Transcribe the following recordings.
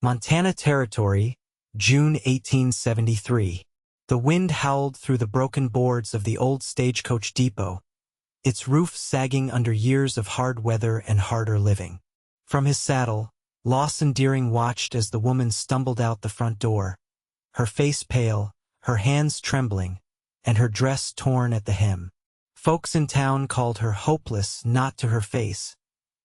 Montana Territory, June 1873. The wind howled through the broken boards of the old stagecoach depot, its roof sagging under years of hard weather and harder living. From his saddle, Lawson Dearing watched as the woman stumbled out the front door, her face pale, her hands trembling, and her dress torn at the hem. Folks in town called her hopeless, not to her face,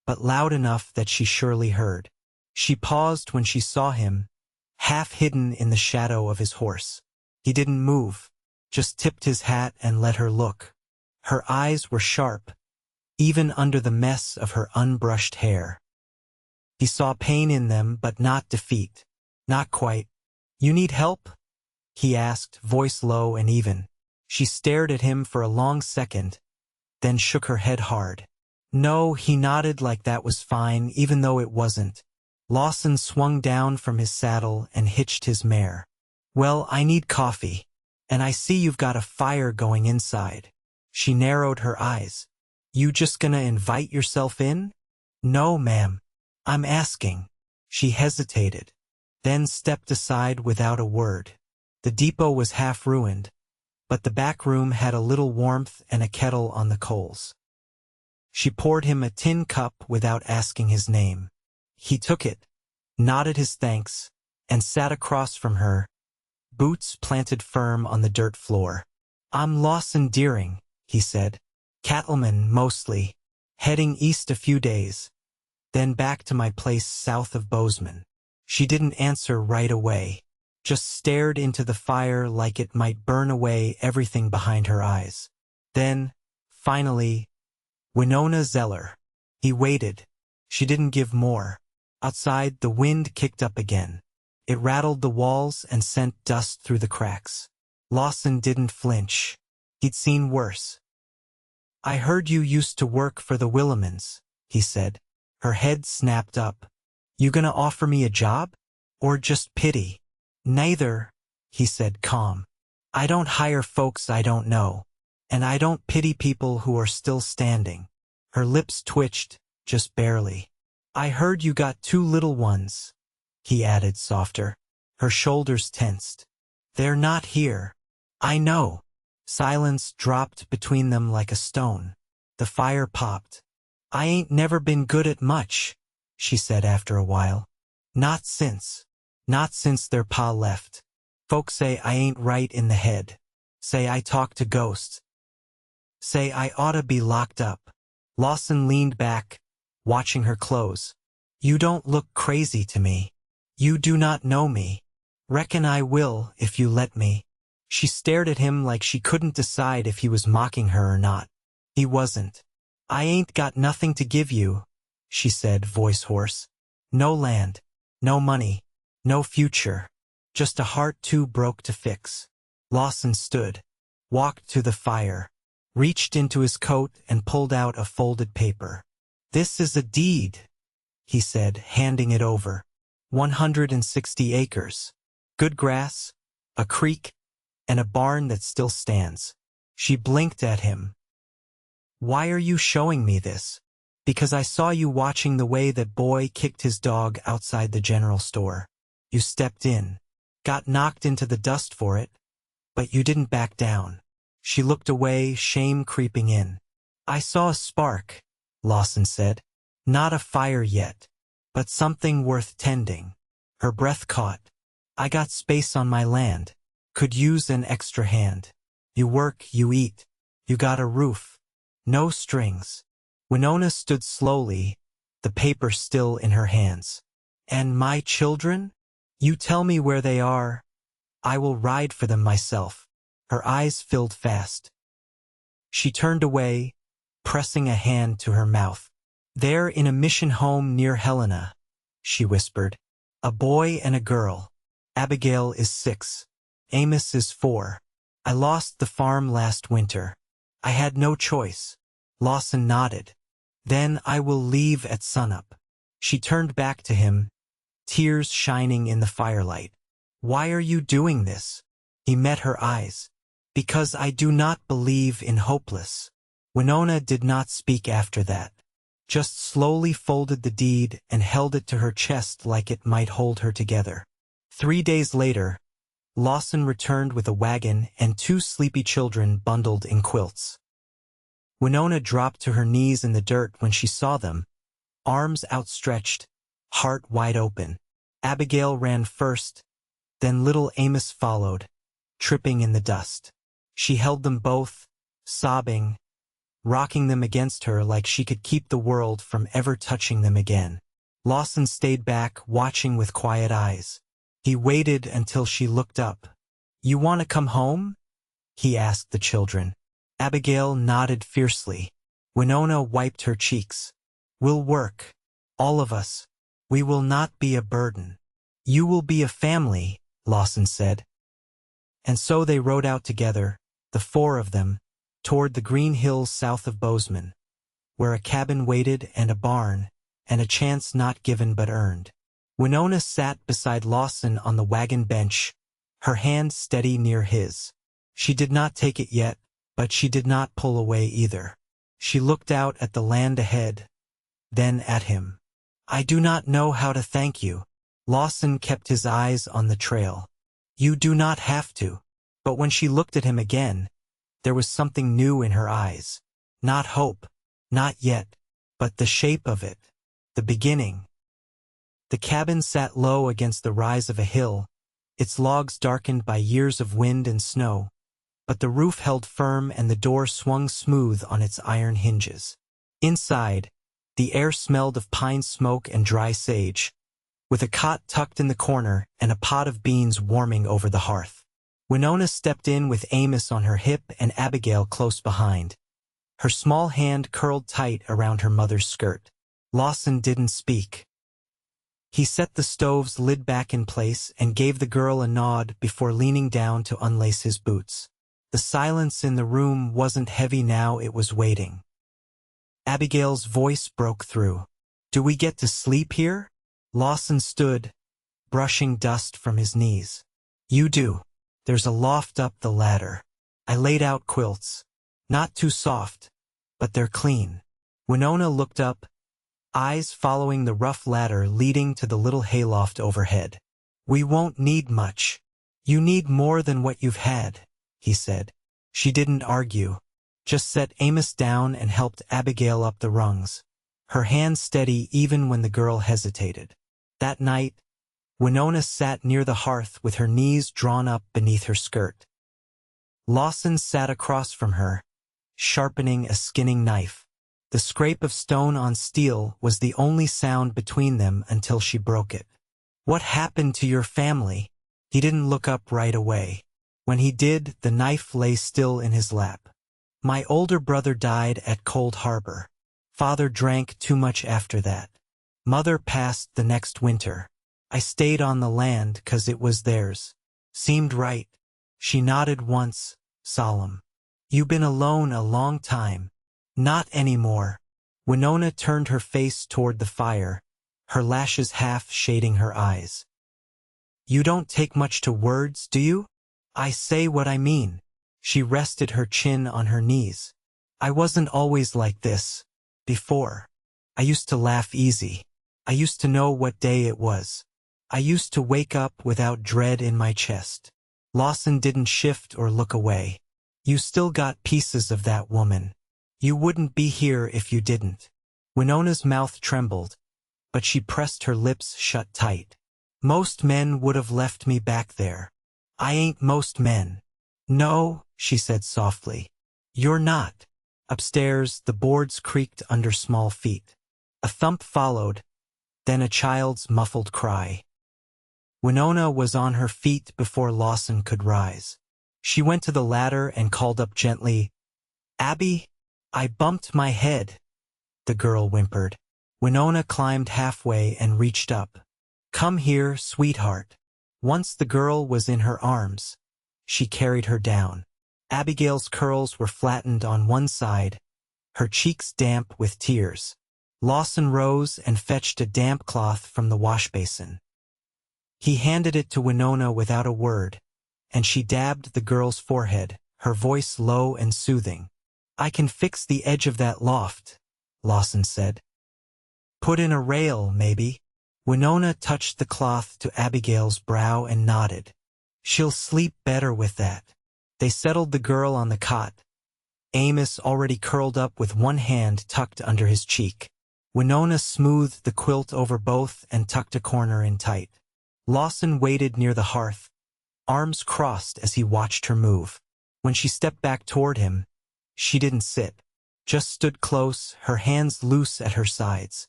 but loud enough that she surely heard. She paused when she saw him, half hidden in the shadow of his horse. He didn't move, just tipped his hat and let her look. Her eyes were sharp, even under the mess of her unbrushed hair. He saw pain in them, but not defeat. Not quite. "You need help?" he asked, voice low and even. She stared at him for a long second, then shook her head hard. "No," he nodded like that was fine, even though it wasn't. Lawson swung down from his saddle and hitched his mare. "Well, I need coffee, and I see you've got a fire going inside." She narrowed her eyes. "You just gonna invite yourself in?" "No, ma'am. I'm asking." She hesitated, then stepped aside without a word. The depot was half ruined, but the back room had a little warmth and a kettle on the coals. She poured him a tin cup without asking his name. He took it, nodded his thanks, and sat across from her, boots planted firm on the dirt floor. "I'm Lawson Dearing," he said. "Cattleman, mostly. Heading east a few days, then back to my place south of Bozeman." She didn't answer right away, just stared into the fire like it might burn away everything behind her eyes. Then, finally, "Winona Zeller." He waited. She didn't give more. Outside, the wind kicked up again. It rattled the walls and sent dust through the cracks. Lawson didn't flinch. He'd seen worse. "I heard you used to work for the Willimans," he said. Her head snapped up. "You gonna offer me a job? Or just pity?" "Neither," he said, calm. "I don't hire folks I don't know, and I don't pity people who are still standing." Her lips twitched, just barely. "I heard you got 2 little ones," he added softer. Her shoulders tensed. "They're not here." "I know." Silence dropped between them like a stone. The fire popped. "I ain't never been good at much," she said after a while. Not since their pa left. Folks say I ain't right in the head. Say I talk to ghosts. Say I oughta be locked up." Lawson leaned back, watching her close. "You don't look crazy to me. You do not know me. Reckon I will if you let me." She stared at him like she couldn't decide if he was mocking her or not. He wasn't. "I ain't got nothing to give you," she said, voice hoarse. "No land, no money, no future. Just a heart too broke to fix." Lawson stood, walked to the fire, reached into his coat and pulled out a folded paper. "This is a deed," he said, handing it over. 160 acres. Good grass, a creek, and a barn that still stands. She blinked at him. "Why are you showing me this?" "Because I saw you watching the way that boy kicked his dog outside the general store. You stepped in, got knocked into the dust for it, but you didn't back down." She looked away, shame creeping in. "I saw a spark," Lawson said. "Not a fire yet, but something worth tending." Her breath caught. "I got space on my land. Could use an extra hand. You work, you eat. You got a roof. No strings." Winona stood slowly, the paper still in her hands. "And my children? You tell me where they are. I will ride for them myself." Her eyes filled fast. She turned away, pressing a hand to her mouth. "They're in a mission home near Helena," she whispered. "A boy and a girl. Abigail is 6. Amos is 4. I lost the farm last winter. I had no choice." Lawson nodded. "Then I will leave at sunup." She turned back to him, tears shining in the firelight. "Why are you doing this?" He met her eyes. "Because I do not believe in hopeless." Winona did not speak after that. just slowly folded the deed and held it to her chest like it might hold her together. 3 days later, Lawson returned with a wagon and 2 sleepy children bundled in quilts. Winona dropped to her knees in the dirt when she saw them, arms outstretched, heart wide open. Abigail ran first, then little Amos followed, tripping in the dust. She held them both, sobbing, rocking them against her like she could keep the world from ever touching them again. Lawson stayed back, watching with quiet eyes. He waited until she looked up. "You want to come home?" he asked the children. Abigail nodded fiercely. Winona wiped her cheeks. "We'll work, all of us. We will not be a burden." "You will be a family," Lawson said. And so they rode out together, the 4 of them, toward the green hills south of Bozeman, where a cabin waited and a barn, and a chance not given but earned. Winona sat beside Lawson on the wagon bench, her hand steady near his. She did not take it yet, but she did not pull away either. She looked out at the land ahead, then at him. "I do not know how to thank you." Lawson kept his eyes on the trail. "You do not have to." But when she looked at him again, there was something new in her eyes. Not hope, not yet, but the shape of it, the beginning. The cabin sat low against the rise of a hill, its logs darkened by years of wind and snow, but the roof held firm and the door swung smooth on its iron hinges. Inside, the air smelled of pine smoke and dry sage, with a cot tucked in the corner and a pot of beans warming over the hearth. Winona stepped in with Amos on her hip and Abigail close behind. Her small hand curled tight around her mother's skirt. Lawson didn't speak. He set the stove's lid back in place and gave the girl a nod before leaning down to unlace his boots. The silence in the room wasn't heavy now, it was waiting. Abigail's voice broke through. "Do we get to sleep here?" Lawson stood, brushing dust from his knees. "You do. There's a loft up the ladder. I laid out quilts. Not too soft, but they're clean." Winona looked up, eyes following the rough ladder leading to the little hayloft overhead. "We won't need much." "You need more than what you've had," he said. She didn't argue, just set Amos down and helped Abigail up the rungs, her hand steady even when the girl hesitated. That night, Winona sat near the hearth with her knees drawn up beneath her skirt. Lawson sat across from her, sharpening a skinning knife. The scrape of stone on steel was the only sound between them until she broke it. "What happened to your family?" He didn't look up right away. When he did, the knife lay still in his lap. "My older brother died at Cold Harbor. Father drank too much after that. Mother passed the next winter. I stayed on the land 'cause it was theirs. Seemed right." She nodded once, solemn. "You been alone a long time." "Not anymore." Winona turned her face toward the fire, her lashes half shading her eyes. "You don't take much to words, do you?" "I say what I mean." She rested her chin on her knees. "I wasn't always like this. Before. I used to laugh easy. I used to know what day it was. I used to wake up without dread in my chest." Lawson didn't shift or look away. "You still got pieces of that woman. You wouldn't be here if you didn't." Winona's mouth trembled, but she pressed her lips shut tight. "Most men would have left me back there. I ain't most men." "No," she said softly. "You're not." Upstairs, the boards creaked under small feet. A thump followed, then a child's muffled cry. Winona was on her feet before Lawson could rise. She went to the ladder and called up gently, "Abby, I bumped my head." The girl whimpered. Winona climbed halfway and reached up. "Come here, sweetheart." Once the girl was in her arms, she carried her down. Abigail's curls were flattened on one side, her cheeks damp with tears. Lawson rose and fetched a damp cloth from the wash basin. He handed it to Winona without a word, and she dabbed the girl's forehead, her voice low and soothing. "I can fix the edge of that loft," Lawson said. Put in a rail, maybe. Winona touched the cloth to Abigail's brow and nodded. She'll sleep better with that. They settled the girl on the cot, Amos already curled up with one hand tucked under his cheek. Winona smoothed the quilt over both and tucked a corner in tight. Lawson waited near the hearth, arms crossed as he watched her move. When she stepped back toward him, she didn't sit, just stood close, her hands loose at her sides.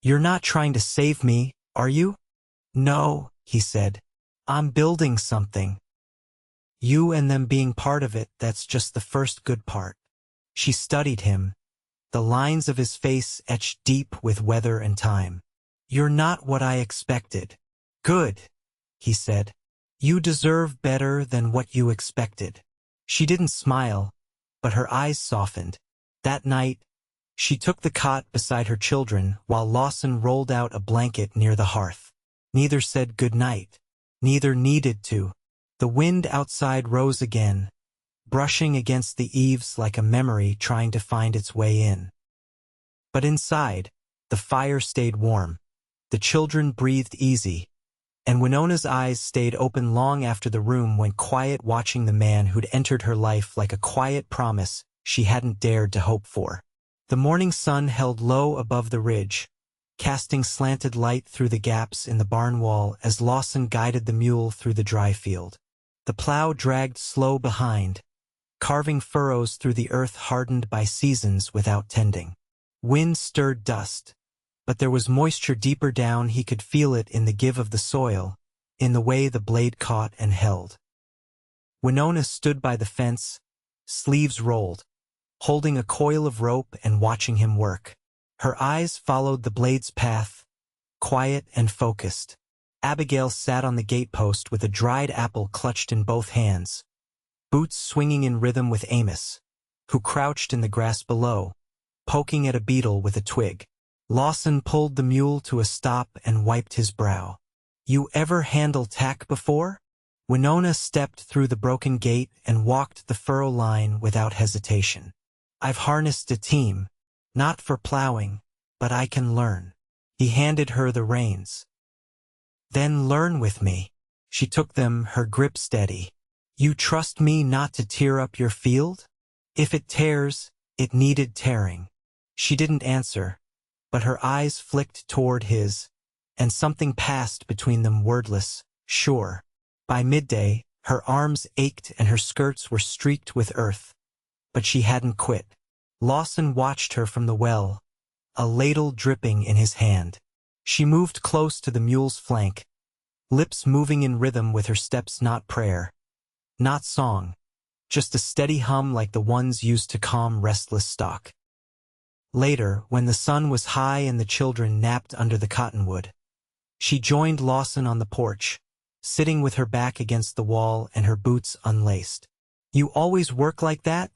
"You're not trying to save me, are you?" "No," he said. "I'm building something. You and them being part of it, that's just the first good part." She studied him, the lines of his face etched deep with weather and time. "You're not what I expected." "Good," he said. "You deserve better than what you expected." She didn't smile, but her eyes softened. That night, she took the cot beside her children while Lawson rolled out a blanket near the hearth. Neither said good night. Neither needed to. The wind outside rose again, brushing against the eaves like a memory trying to find its way in. But inside, the fire stayed warm. The children breathed easy, and Winona's eyes stayed open long after the room went quiet, watching the man who'd entered her life like a quiet promise she hadn't dared to hope for. The morning sun held low above the ridge, casting slanted light through the gaps in the barn wall as Lawson guided the mule through the dry field. The plow dragged slow behind, carving furrows through the earth hardened by seasons without tending. Wind stirred dust, but there was moisture deeper down. He could feel it in the give of the soil, in the way the blade caught and held. Winona stood by the fence, sleeves rolled, holding a coil of rope and watching him work. Her eyes followed the blade's path, quiet and focused. Abigail sat on the gatepost with a dried apple clutched in both hands, boots swinging in rhythm with Amos, who crouched in the grass below, poking at a beetle with a twig. Lawson pulled the mule to a stop and wiped his brow. "You ever handle tack before?" Winona stepped through the broken gate and walked the furrow line without hesitation. "I've harnessed a team, not for plowing, but I can learn." He handed her the reins. "Then learn with me." She took them, her grip steady. "You trust me not to tear up your field? If it tears, it needed tearing." She didn't answer, but her eyes flicked toward his, and something passed between them, wordless, sure. By midday, her arms ached and her skirts were streaked with earth, but she hadn't quit. Lawson watched her from the well, a ladle dripping in his hand. She moved close to the mule's flank, lips moving in rhythm with her steps, not prayer, not song, just a steady hum like the ones used to calm restless stock. Later, when the sun was high and the children napped under the cottonwood, she joined Lawson on the porch, sitting with her back against the wall and her boots unlaced. "You always work like that?"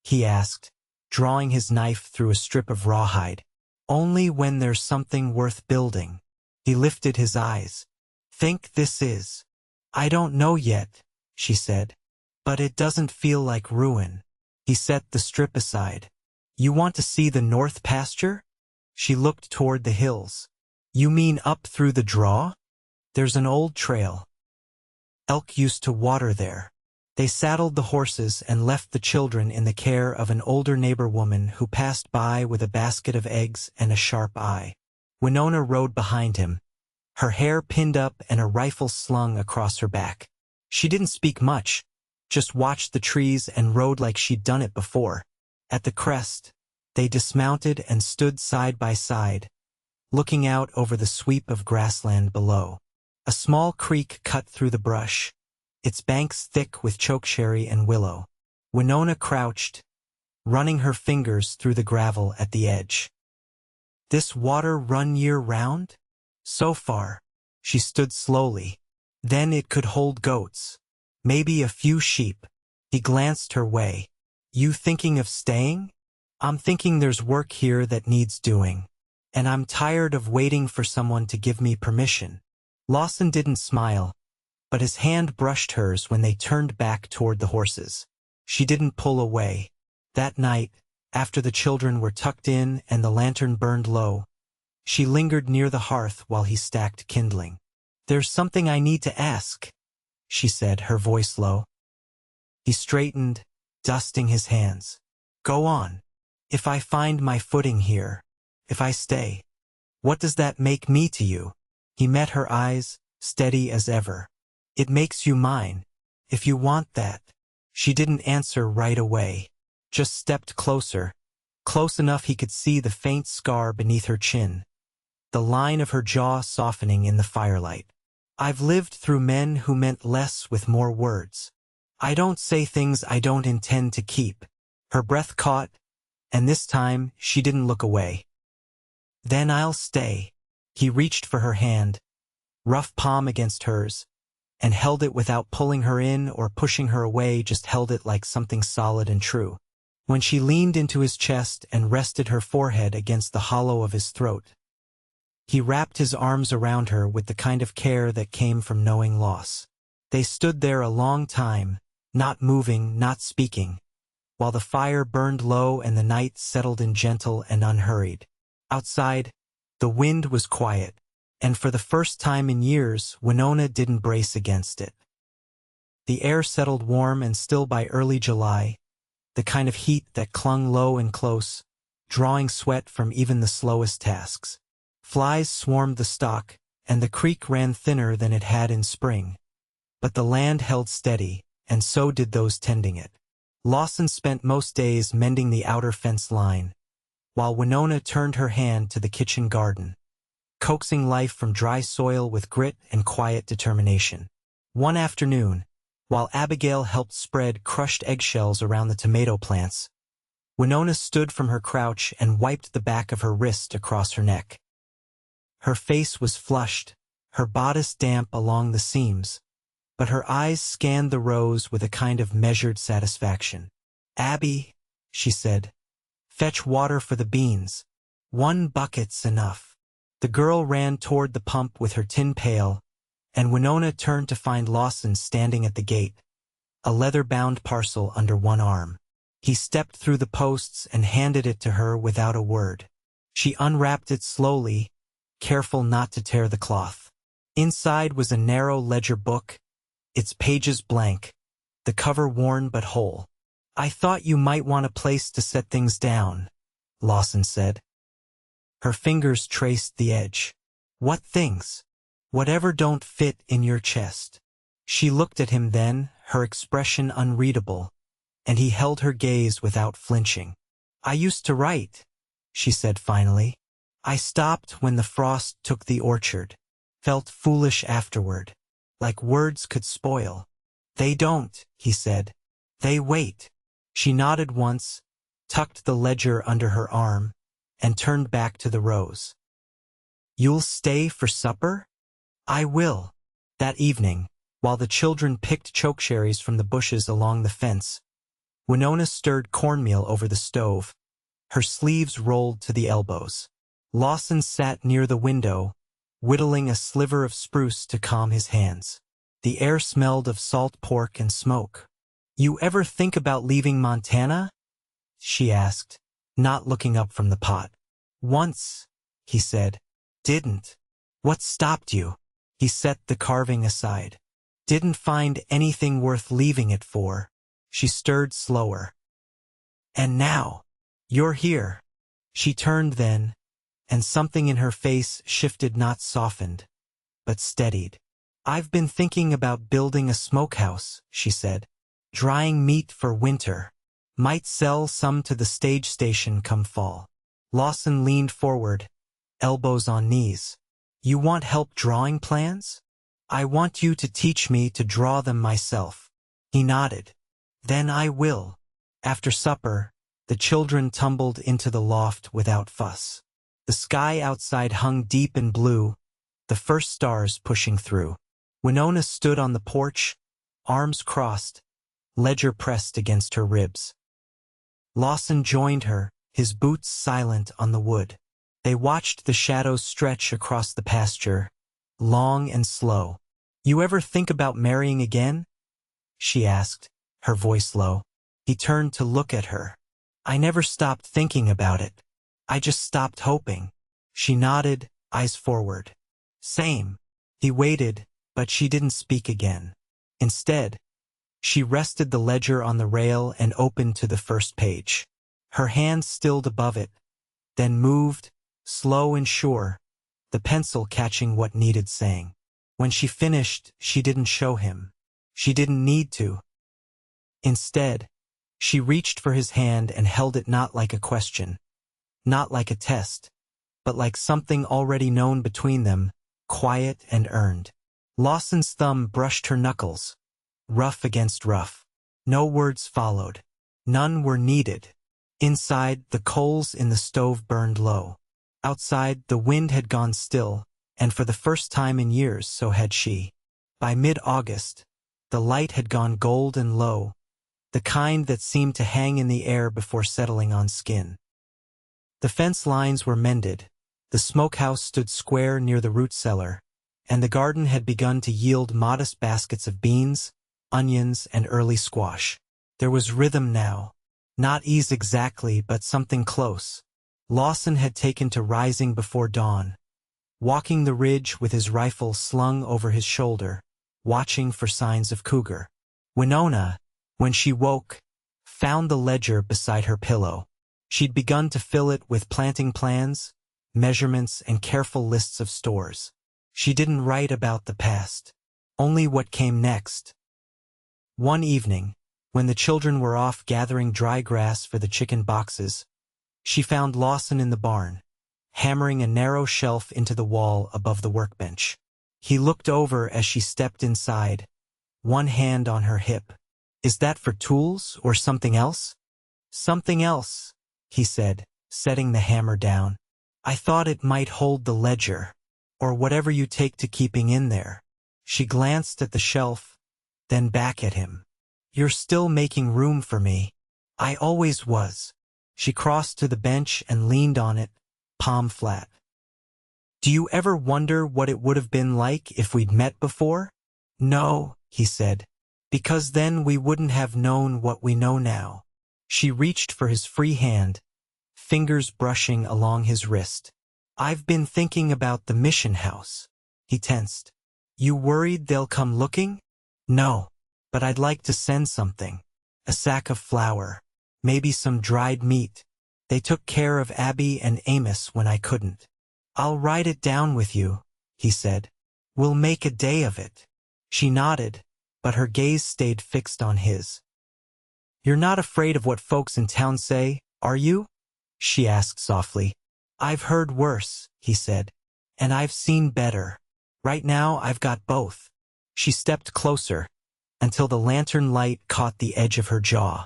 he asked, drawing his knife through a strip of rawhide. "Only when there's something worth building." He lifted his eyes. "Think this is?" "I don't know yet," she said. "But it doesn't feel like ruin." He set the strip aside. "You want to see the north pasture?" She looked toward the hills. "You mean up through the draw? There's an old trail. Elk used to water there." They saddled the horses and left the children in the care of an older neighbor woman who passed by with a basket of eggs and a sharp eye. Winona rode behind him, her hair pinned up and a rifle slung across her back. She didn't speak much, just watched the trees and rode like she'd done it before. At the crest, they dismounted and stood side by side, looking out over the sweep of grassland below. A small creek cut through the brush, its banks thick with chokecherry and willow. Winona crouched, running her fingers through the gravel at the edge. "This water run year-round?" "So far." She stood slowly. "Then it could hold goats. Maybe a few sheep." He glanced her way. "You thinking of staying?" "I'm thinking there's work here that needs doing, and I'm tired of waiting for someone to give me permission." Lawson didn't smile, but his hand brushed hers when they turned back toward the horses. She didn't pull away. That night, after the children were tucked in and the lantern burned low, She lingered near the hearth while he stacked kindling. "There's something I need to ask," she said, her voice low. He straightened, dusting his hands. "Go on. If I find my footing here, if I stay, what does that make me to you?" He met her eyes, steady as ever. "It makes you mine, if you want that." She didn't answer right away, just stepped closer, close enough he could see the faint scar beneath her chin, the line of her jaw softening in the firelight. "I've lived through men who meant less with more words. I don't say things I don't intend to keep." Her breath caught, and this time she didn't look away. "Then I'll stay." He reached for her hand, rough palm against hers, and held it without pulling her in or pushing her away, just held it like something solid and true. When she leaned into his chest and rested her forehead against the hollow of his throat, he wrapped his arms around her with the kind of care that came from knowing loss. They stood there a long time, not moving, not speaking, while the fire burned low and the night settled in gentle and unhurried. Outside, the wind was quiet, and for the first time in years, Winona didn't brace against it. The air settled warm and still by early July, the kind of heat that clung low and close, drawing sweat from even the slowest tasks. Flies swarmed the stock, and the creek ran thinner than it had in spring. But the land held steady, and so did those tending it. Lawson spent most days mending the outer fence line, while Winona turned her hand to the kitchen garden, coaxing life from dry soil with grit and quiet determination. One afternoon, while Abigail helped spread crushed eggshells around the tomato plants, Winona stood from her crouch and wiped the back of her wrist across her neck. Her face was flushed, her bodice damp along the seams, but her eyes scanned the rows with a kind of measured satisfaction. "Abby," she said, "fetch water for the beans. 1 bucket's enough." The girl ran toward the pump with her tin pail, and Winona turned to find Lawson standing at the gate, a leather-bound parcel under one arm. He stepped through the posts and handed it to her without a word. She unwrapped it slowly, careful not to tear the cloth. Inside was a narrow ledger book, its pages blank, the cover worn but whole. "I thought you might want a place to set things down," Lawson said. Her fingers traced the edge. "What things?" "Whatever don't fit in your chest." She looked at him then, her expression unreadable, and he held her gaze without flinching. "I used to write," she said finally. "I stopped when the frost took the orchard. Felt foolish afterward, like words could spoil." "They don't," he said. "They wait." She nodded once, tucked the ledger under her arm, and turned back to the rows. "You'll stay for supper?" "I will." That evening, while the children picked chokecherries from the bushes along the fence, Winona stirred cornmeal over the stove, her sleeves rolled to the elbows. Lawson sat near the window, whittling a sliver of spruce to calm his hands. The air smelled of salt pork and smoke. "You ever think about leaving Montana?" she asked, not looking up from the pot. "Once," he said. "Didn't." "What stopped you?" He set the carving aside. "Didn't find anything worth leaving it for." She stirred slower. "And now, you're here." She turned then, and something in her face shifted, not softened, but steadied. "I've been thinking about building a smokehouse," she said. "Drying meat for winter. Might sell some to the stage station come fall." Lawson leaned forward, elbows on knees. "You want help drawing plans?" "I want you to teach me to draw them myself." He nodded. "Then I will." After supper, the children tumbled into the loft without fuss. The sky outside hung deep and blue, the first stars pushing through. Winona stood on the porch, arms crossed, ledger pressed against her ribs. Lawson joined her, his boots silent on the wood. They watched the shadows stretch across the pasture, long and slow. "You ever think about marrying again?" she asked, her voice low. He turned to look at her. "I never stopped thinking about it. I just stopped hoping." She nodded, eyes forward. Same. He waited, but she didn't speak again. Instead, she rested the ledger on the rail and opened to the first page. Her hand stilled above it, then moved, slow and sure, the pencil catching what needed saying. When she finished, she didn't show him. She didn't need to. Instead, she reached for his hand and held it not like a question, not like a test, but like something already known between them, quiet and earned. Lawson's thumb brushed her knuckles, rough against rough. No words followed. None were needed. Inside, the coals in the stove burned low. Outside, the wind had gone still, and for the first time in years so had she. By mid-August, the light had gone gold and low, the kind that seemed to hang in the air before settling on skin. The fence lines were mended, the smokehouse stood square near the root cellar, and the garden had begun to yield modest baskets of beans, onions, and early squash. There was rhythm now. Not ease exactly, but something close. Lawson had taken to rising before dawn, walking the ridge with his rifle slung over his shoulder, watching for signs of cougar. Winona, when she woke, found the ledger beside her pillow. She'd begun to fill it with planting plans, measurements, and careful lists of stores. She didn't write about the past, only what came next. One evening, when the children were off gathering dry grass for the chicken boxes, she found Lawson in the barn, hammering a narrow shelf into the wall above the workbench. He looked over as she stepped inside, one hand on her hip. Is that for tools or something else? Something else, he said, setting the hammer down. I thought it might hold the ledger, or whatever you take to keeping in there. She glanced at the shelf, then back at him. You're still making room for me. I always was. She crossed to the bench and leaned on it, palm flat. Do you ever wonder what it would have been like if we'd met before? No, he said, because then we wouldn't have known what we know now. She reached for his free hand, fingers brushing along his wrist. I've been thinking about the mission house. He tensed. You worried they'll come looking? No. But I'd like to send something. A sack of flour. Maybe some dried meat. They took care of Abby and Amos when I couldn't. I'll write it down with you, he said. We'll make a day of it. She nodded, but her gaze stayed fixed on his. You're not afraid of what folks in town say, are you? She asked softly. I've heard worse, he said. And I've seen better. Right now I've got both. She stepped closer, until the lantern light caught the edge of her jaw.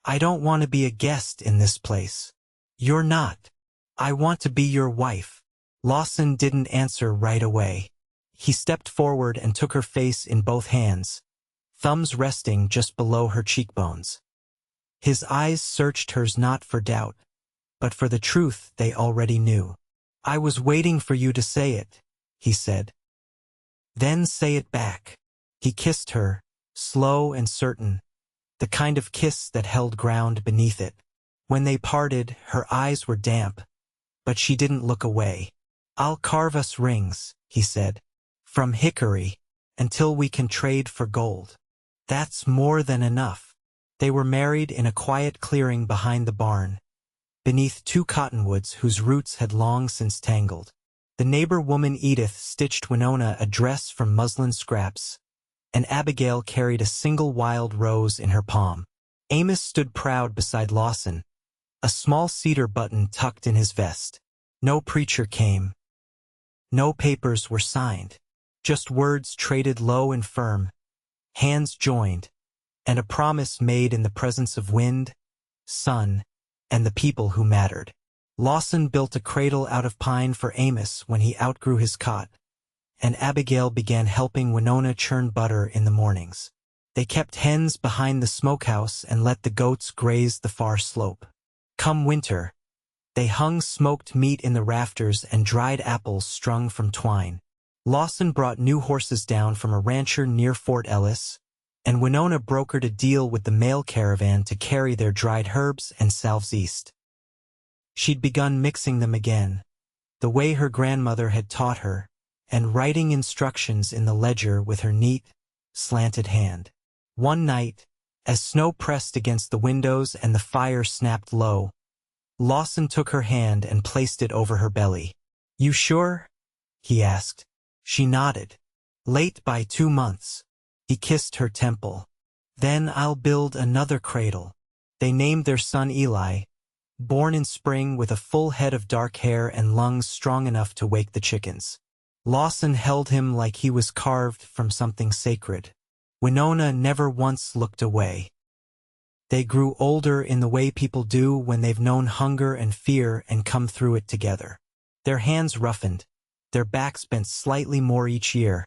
I don't want to be a guest in this place. You're not. I want to be your wife. Lawson didn't answer right away. He stepped forward and took her face in both hands, thumbs resting just below her cheekbones. His eyes searched hers not for doubt, but for the truth they already knew. I was waiting for you to say it, he said. Then say it back. He kissed her, slow and certain, the kind of kiss that held ground beneath it. When they parted, her eyes were damp, but she didn't look away. I'll carve us rings, he said, from hickory, until we can trade for gold. That's more than enough. They were married in a quiet clearing behind the barn, beneath two cottonwoods whose roots had long since tangled. The neighbor woman Edith stitched Winona a dress from muslin scraps, and Abigail carried a single wild rose in her palm. Amos stood proud beside Lawson, a small cedar button tucked in his vest. No preacher came. No papers were signed. Just words traded low and firm, hands joined, and a promise made in the presence of wind, sun, and the people who mattered. Lawson built a cradle out of pine for Amos when he outgrew his cot, and Abigail began helping Winona churn butter in the mornings. They kept hens behind the smokehouse and let the goats graze the far slope. Come winter, they hung smoked meat in the rafters and dried apples strung from twine. Lawson brought new horses down from a rancher near Fort Ellis, and Winona brokered a deal with the mail caravan to carry their dried herbs and salves east. She'd begun mixing them again, the way her grandmother had taught her, and writing instructions in the ledger with her neat, slanted hand. One night, as snow pressed against the windows and the fire snapped low, Lawson took her hand and placed it over her belly. "You sure?" he asked. She nodded. "Late by 2 months." He kissed her temple. "Then I'll build another cradle." They named their son Eli, born in spring with a full head of dark hair and lungs strong enough to wake the chickens. Lawson held him like he was carved from something sacred. Winona never once looked away. They grew older in the way people do when they've known hunger and fear and come through it together. Their hands roughened, their backs bent slightly more each year,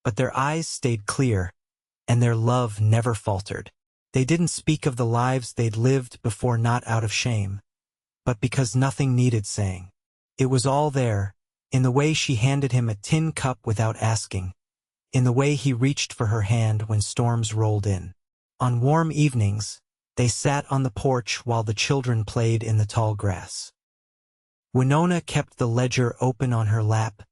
but their eyes stayed clear, and their love never faltered. They didn't speak of the lives they'd lived before, not out of shame, but because nothing needed saying. It was all there, in the way she handed him a tin cup without asking, in the way he reached for her hand when storms rolled in. On warm evenings, they sat on the porch while the children played in the tall grass. Winona kept the ledger open on her lap,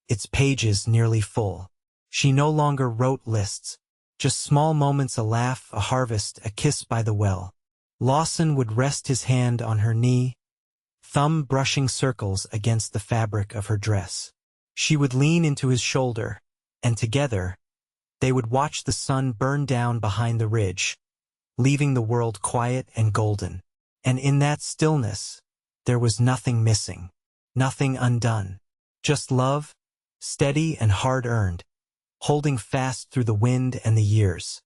its pages nearly full. She no longer wrote lists, just small moments, a laugh, a harvest, a kiss by the well. Lawson would rest his hand on her knee, thumb brushing circles against the fabric of her dress. She would lean into his shoulder, and together, they would watch the sun burn down behind the ridge, leaving the world quiet and golden. And in that stillness, there was nothing missing, nothing undone, just love, steady and hard-earned, holding fast through the wind and the years.